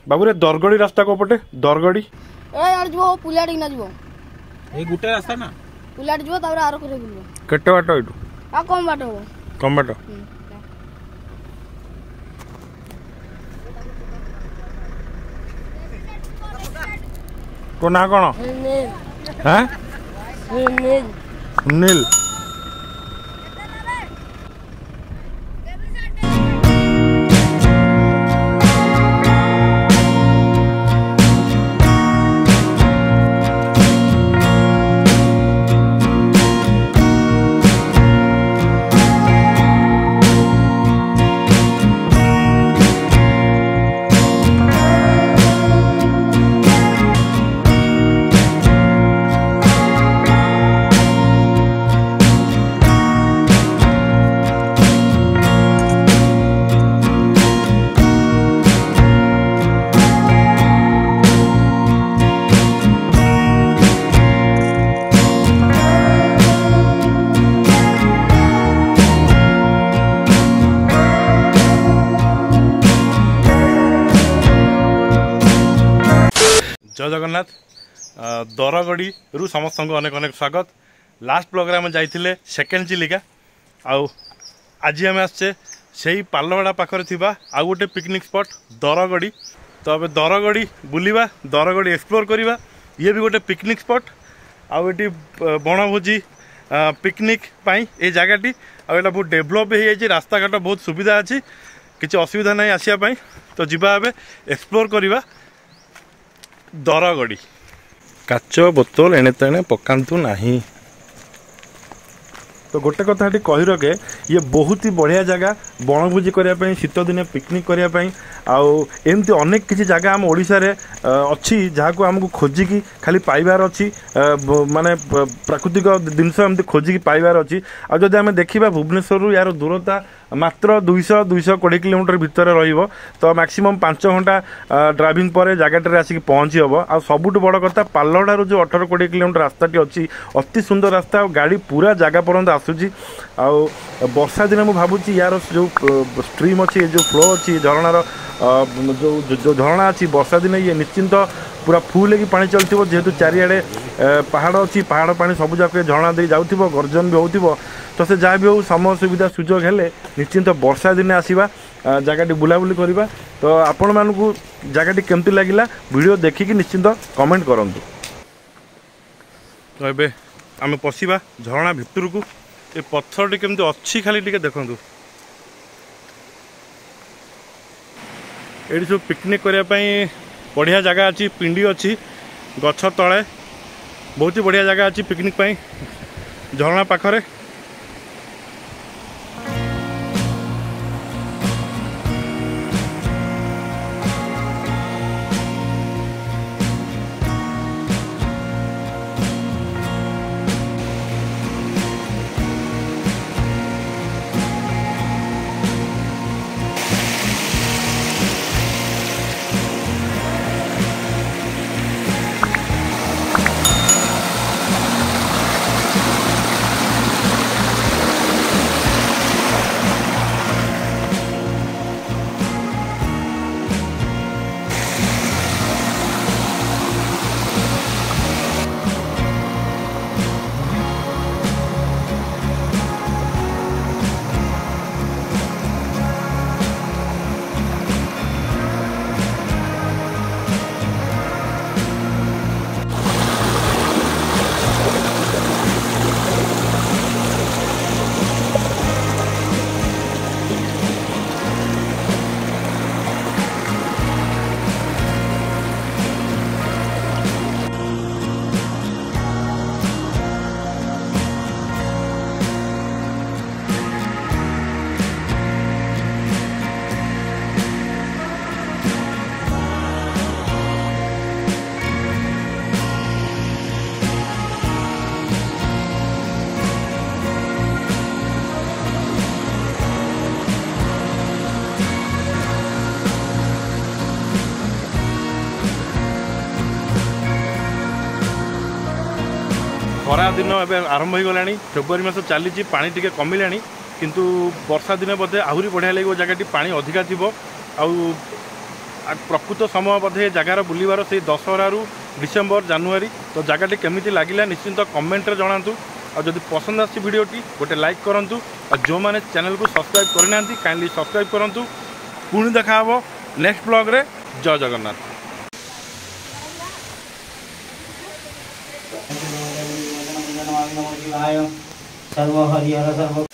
बाबूरे दरगड़ी रास्ता को पटे दरगड़ी ए यार जो पुलाडी ना जो ए गुटे रास्ता ना पुलाडी जो तापर आरो करे बुलबो केटे बाटो एटू आ कम बाटो कम बाटो तो ना कोन हैं नील जय जगन्नाथ दरगड़ी रु समस्त अनेक अनेक स्वागत। लास्ट प्रोग्राम जाइए सेकेंड चिलिका आज आम आसचे से पालवाड़ा पाखर थिबा आउ गोटे पिकनिक स्पॉट दरगड़ी। तो अब दरगड़ी बुलिबा दरगड़ी एक्सप्लोर करिबा। ये भी गोटे पिकनिक स्पॉट आउटी बनभोजी पिकनिक पाई ए जगहटी आटा बहुत डेभलप हो जाए रास्ता घाट बहुत सुविधा अच्छी किसी असुविधा नहीं आसापी। तो जीवा ए एक्सप्लोर करिबा दरगड़ी। काच बोतल एणे तेणे पकातु नहीं। तो गोटे कथा कही रखे ये बहुत ही बढ़िया जगह बनभोजी करने शीत दिन पिकनिक करने एमती अनेक किसी जगह आम ओडिशा रे अच्छी जहाँ को आमको खोजिकी खाली पाइबार अच्छी माने प्राकृतिक जिनस एमती खोजिकी पाइबार अच्छी। आदि आम देखा भुवनेश्वर यार दूरता मात्र 200-220 किलोमीटर भितर रहिबो। तो मैक्सिमम 5 घंटा ड्राइविंग पर जगह आसिक पहुँची हम। आ सबुठ बड़ कथा पालहड़ारू जो 18-20 किलोमीटर रास्ताटी अच्छी अति सुंदर रास्ता गाड़ी पूरा जगह पर्यंत आसूची। वर्षा दिन मुझे भावुची यार जो स्ट्रीम अच्छी जो फ्लो अच्छी झरणार जो झरणा अच्छी वर्षा दिन ये निश्चिंत पूरा फुल की पानी चलती जेहेतु चारिआडे पहाड़ अच्छी पहाड़ पानी सब जाक झरणा दे जाऊँ गर्जन भी हो। तो से जहाँ भी हो समय सुविधा सुजोग हेले निश्चिंत वर्षा दिन आसवा जगह बुलाबुली करवा। तो आपण मानू जगह केमती लगिला वीडियो देखिकी निश्चिंत कमेंट करूँ। तो ये आम पशिबा झरणा भितर को ये पत्थर टी केमती अच्छी खाली टिके देखु ये सब पिकनिक करने बढ़िया जगह अच्छी पिंडी अच्छी गछ तले बहुत ही बढ़िया जगह अच्छी पिकनिक पाई झरणा पाखरे। खरा दिन ए आरंभ हो गला फेब्रुआरी मास चली पानी टी कमिला किंतु वर्षा दिन बोधे आहरी बढ़िया लगे जगह पानी अधिका थी प्रकृत समय बोधे जगार बुलबार से दशहरा डिसेम्बर जानुरी तो जगह केमी लगे निश्चिंत कमेंट जनातु और जब पसंद आसी भिडटी गोटे लाइक करूँ और जो मैंने चैनल को सब्सक्राइब करना काइंडली सब्सक्राइब करूँ। पुणी देखा हे नेक्स्ट ब्लॉग रे। जय जगन्नाथ। सर्व हरिहर सर्व